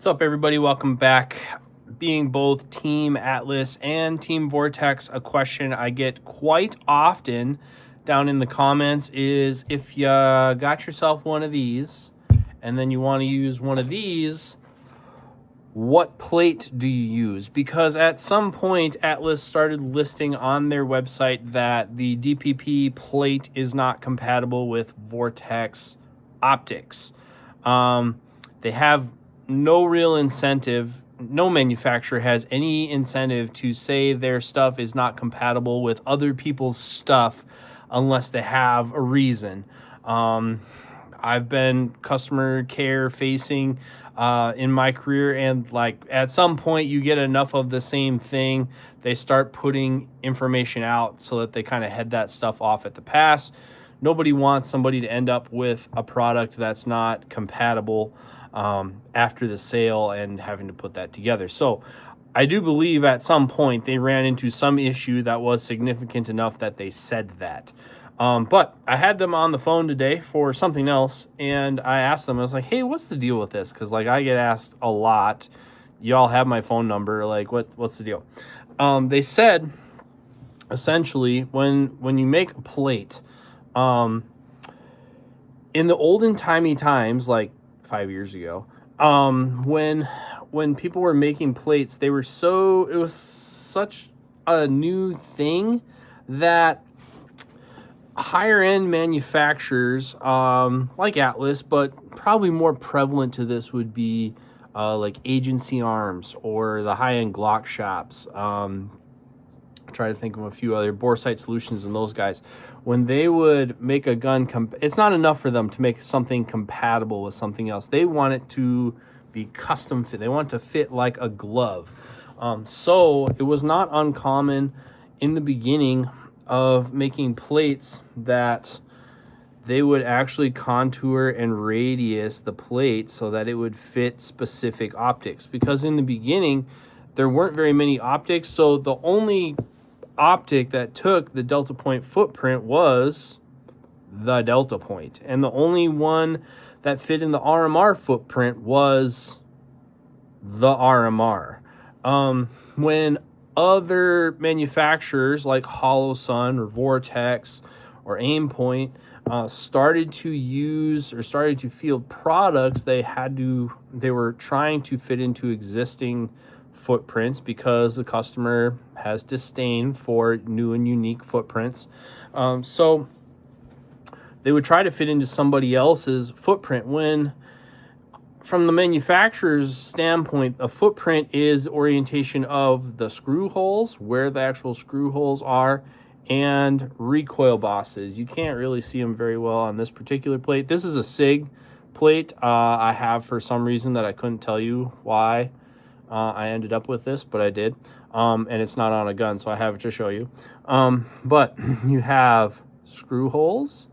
What's up, everybody? Welcome back. Being both Team Atlas and Team Vortex, a question I get quite often down in the comments is if you got yourself one of these and then you want to use one of these, what plate do you use? Because at some point, Atlas started listing on their website that the DPP plate is not compatible with Vortex optics. They have no real incentive. No manufacturer has any incentive to say their stuff is not compatible with other people's stuff unless they have a reason. I've been customer care facing in my career, and like at some point you get enough of the same thing, they start putting information out so that they kind of head that stuff off at the pass. Nobody wants somebody to end up with a product that's not compatible after the sale and having to put that together. So I do believe at some point they ran into some issue that was significant enough that they said that. But I had them on the phone today for something else, and I asked them, I was like, hey, what's the deal with this? Because like I get asked a lot. Y'all have my phone number. Like, what's the deal? They said, essentially, when you make a plate, in the olden timey times, like 5 years ago, when people were making plates, it was such a new thing that higher end manufacturers, like Atlas, but probably more prevalent to this would be like Agency Arms or the high end Glock shops. Try to think of a few other Boresight Solutions and those guys. When they would make a gun, it's not enough for them to make something compatible with something else. They want it to be custom fit. They want it to fit like a glove. So it was not uncommon in the beginning of making plates that they would actually contour and radius the plate so that it would fit specific optics. Because in the beginning, there weren't very many optics, so the only optic that took the delta point footprint was the delta point, and the only one that fit in the RMR footprint was the RMR. When other manufacturers like HoloSun or Vortex or Aimpoint started to field products, they were trying to fit into existing footprints because the customer has disdain for new and unique footprints. So they would try to fit into somebody else's footprint when, from the manufacturer's standpoint, a footprint is orientation of the screw holes, where the actual screw holes are, and recoil bosses. You can't really see them very well on this particular plate. This is a SIG plate. I have, for some reason that I couldn't tell you why I ended up with this, but I did. And it's not on a gun, so I have it to show you. But you have screw holes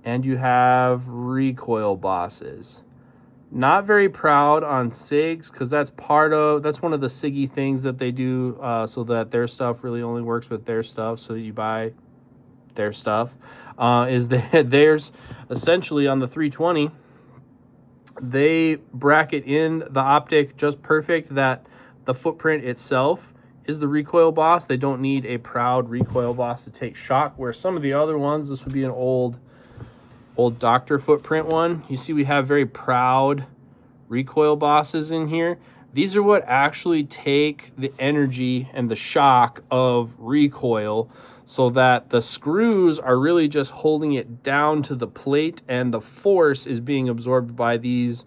and you have recoil bosses. Not very proud on SIGs because that's one of the SIGgy things that they do so that their stuff really only works with their stuff, so that you buy their stuff. Is that there's essentially on the 320, they bracket in the optic just perfect that the footprint itself is the recoil boss. They don't need a proud recoil boss to take shock, where some of the other ones, this would be an old Doctor footprint one. You see we have very proud recoil bosses in here. These are what actually take the energy and the shock of recoil, so that the screws are really just holding it down to the plate and the force is being absorbed by these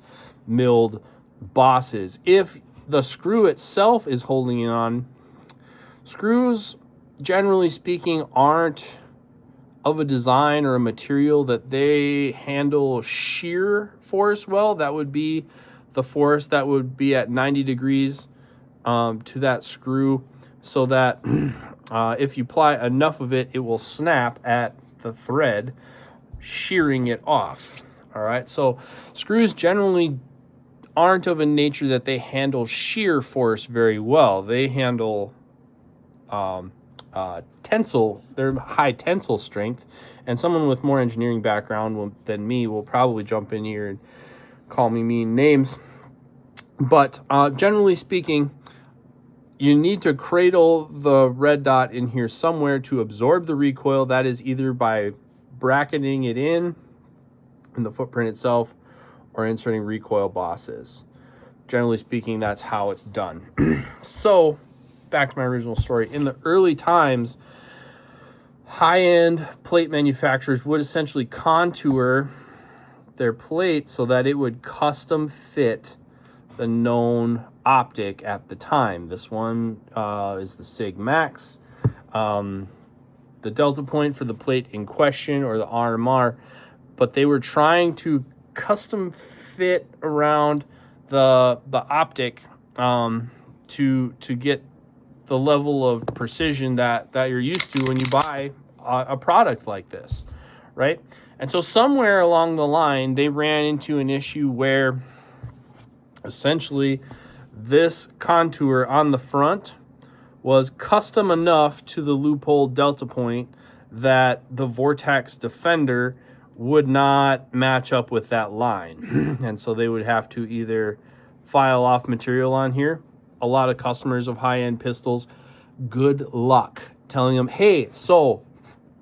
milled bosses. If the screw itself is holding it on, screws, generally speaking, aren't of a design or a material that they handle shear force well. That would be the force that would be at 90 degrees to that screw, so that if you apply enough of it, it will snap at the thread, shearing it off. All right, so screws generally aren't of a nature that they handle shear force very well. They handle tensile, they're high tensile strength, and someone with more engineering background than me will probably jump in here and call me mean names. But generally speaking, you need to cradle the red dot in here somewhere to absorb the recoil. That is either by bracketing it in the footprint itself or inserting recoil bosses. Generally speaking, that's how it's done. So, back to my original story. In the early times, high-end plate manufacturers would essentially contour their plate so that it would custom fit the known optic at the time. This one is the Sig Max. The delta point for the plate in question, or the RMR, but they were trying to custom fit around the optic to get the level of precision that you're used to when you buy a product like this, right? And so somewhere along the line, they ran into an issue where essentially this contour on the front was custom enough to the loophole delta point that the Vortex Defender would not match up with that line. And so they would have to either file off material on here. A lot of customers of high-end pistols, good luck telling them, hey, so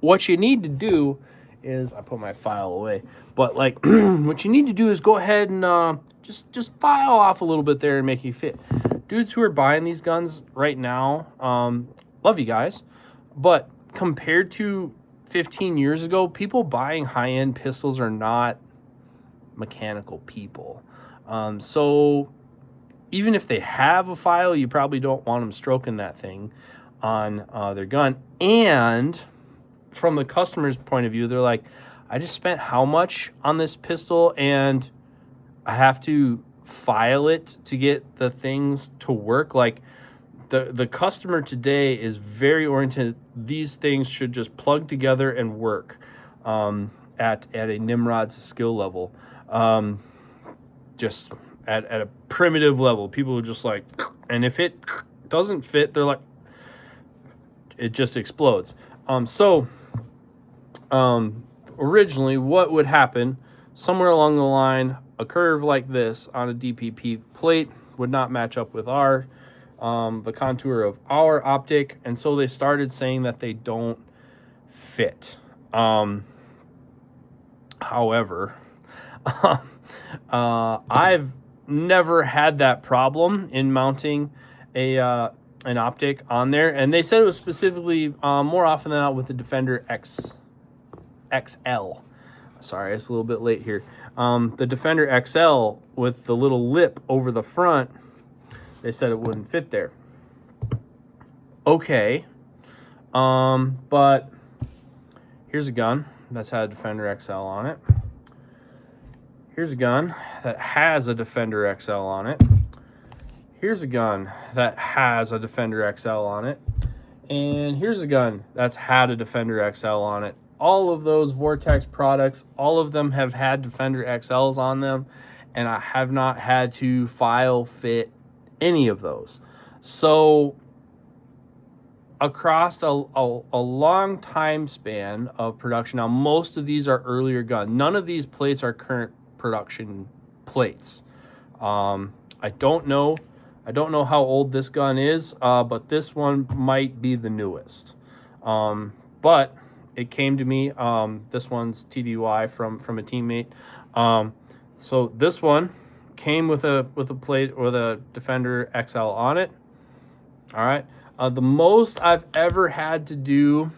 what you need to do is, I put my file away, but like what you need to do is go ahead and just file off a little bit there and make you fit. Dudes who are buying these guns right now, love you guys, but compared to 15 years ago, people buying high-end pistols are not mechanical people. So even if they have a file, you probably don't want them stroking that thing on their gun. And from the customer's point of view, they're like, I just spent how much on this pistol and I have to file it to get the things to work. Like the customer today is very oriented. These things should just plug together and work at a Nimrod's skill level. Just at a primitive level, people are just like, and if it doesn't fit, they're like, it just explodes. Originally what would happen somewhere along the line, a curve like this on a DPP plate would not match up with our the contour of our optic, and so they started saying that they don't fit. However, I've never had that problem in mounting an optic on there, and they said it was specifically more often than not with the Defender XL. Sorry, it's a little bit late here. The Defender XL with the little lip over the front, they said it wouldn't fit there. Okay, but here's a gun that's had a Defender XL on it. Here's a gun that has a Defender XL on it. Here's a gun that has a Defender XL on it. And here's a gun that's had a Defender XL on it. All of those Vortex products, all of them have had Defender XLs on them, and I have not had to file fit any of those. So across a long time span of production, now most of these are earlier guns. None of these plates are current production plates. I don't know how old this gun is, but this one might be the newest. But it came to me. This one's TDY from a teammate. So this one came with a plate with a Defender XL on it. All right. The most I've ever had to do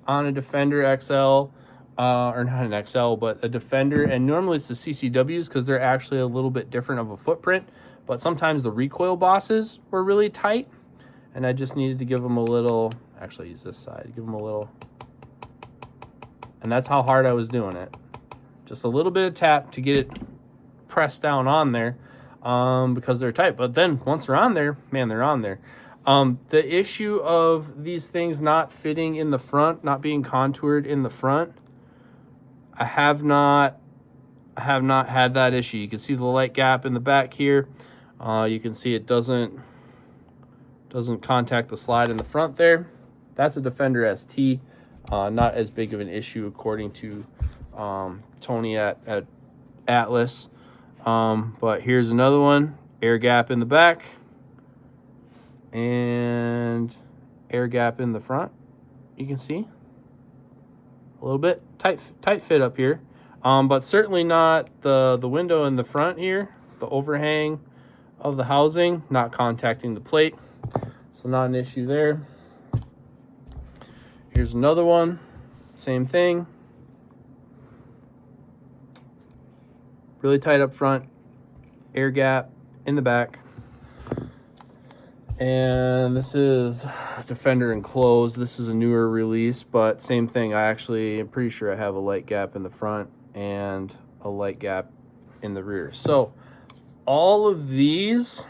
on a Defender XL, or not an XL, but a Defender, and normally it's the CCWs because they're actually a little bit different of a footprint, but sometimes the recoil bosses were really tight, and I just needed to give them a little, actually use this side, give them a little, and that's how hard I was doing it. Just a little bit of tap to get it pressed down on there, because they're tight. But then once they're on there, man, they're on there. The issue of these things not fitting in the front, not being contoured in the front, I have not had that issue. You can see the light gap in the back here. You can see it doesn't contact the slide in the front there. That's a Defender ST. Not as big of an issue according to Tony at Atlas. But here's another one. air gap in the back, and air gap in the front. You can see a little bit tight fit up here, but certainly not the window in the front here, the overhang of the housing not contacting the plate, so not an issue there. Here's another one, same thing, really tight up front, air gap in the back. And this is Defender Enclosed. This is a newer release, but same thing. I'm pretty sure I have a light gap in the front and a light gap in the rear. So all of these,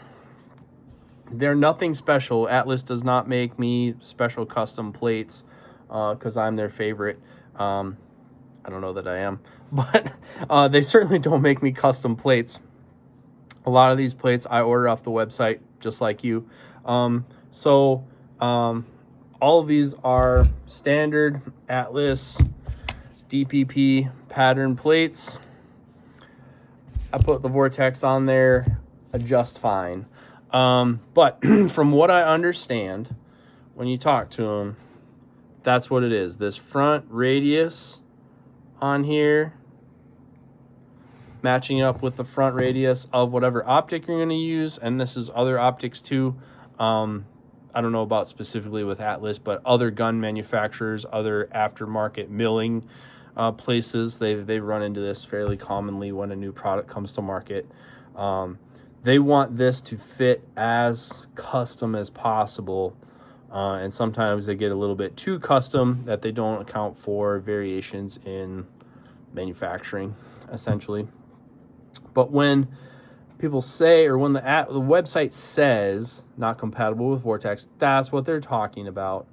they're nothing special. Atlas does not make me special custom plates because I'm their favorite. I don't know that I am, but they certainly don't make me custom plates. A lot of these plates I order off the website, just like you. All of these are standard Atlas DPP pattern plates. I put the Vortex on there just fine. But from what I understand, when you talk to them, that's what it is. This front radius on here matching up with the front radius of whatever optic you're going to use, and this is other optics too. I don't know about specifically with Atlas, but other gun manufacturers, other aftermarket milling places, they run into this fairly commonly when a new product comes to market. They want this to fit as custom as possible, and sometimes they get a little bit too custom that they don't account for variations in manufacturing, essentially. But when people say, or when the website says not compatible with Vortex, that's what they're talking about.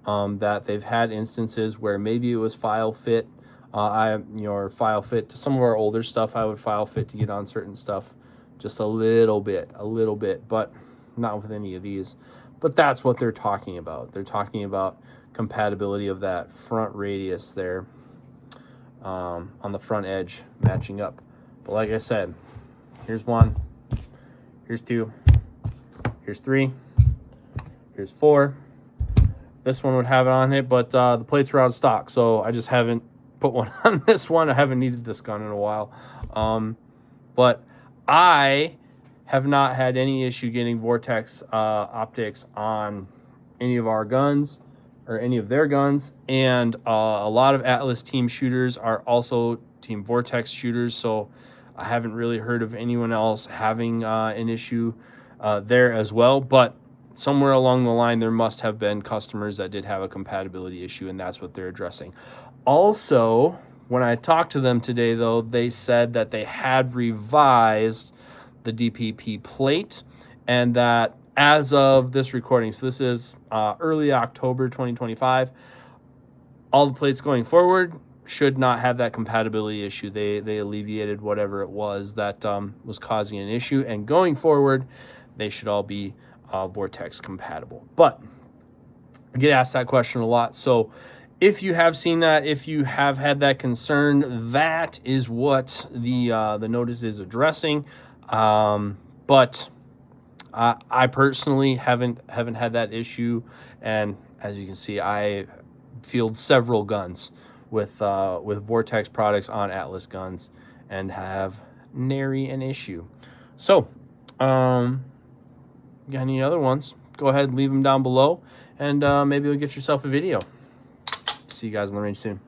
That they've had instances where maybe it was file fit. File fit to some of our older stuff. I would file fit to get on certain stuff just a little bit, but not with any of these. But that's what they're talking about. They're talking about compatibility of that front radius there on the front edge matching up. But like I said, here's 1, here's 2, here's 3, here's 4. This one would have it on it, but the plates are out of stock, so I just haven't put one on this one. I haven't needed this gun in a while. But I have not had any issue getting Vortex optics on any of our guns or any of their guns. And a lot of Atlas team shooters are also Team Vortex shooters, so I haven't really heard of anyone else having an issue there as well. But somewhere along the line, there must have been customers that did have a compatibility issue, and that's what they're addressing. Also, when I talked to them today, though, they said that they had revised the DPP plate, and that as of this recording, so this is early October 2025, all the plates going forward should not have that compatibility issue. They alleviated whatever it was that was causing an issue, and going forward, they should all be Vortex compatible. But I get asked that question a lot, so if you have seen that, if you have had that concern, that is what the notice is addressing. But I personally haven't had that issue, and as you can see, I field several guns with Vortex products on Atlas guns and have nary an issue. So, got any other ones? Go ahead and leave them down below, and maybe you'll get yourself a video. See you guys on the range soon.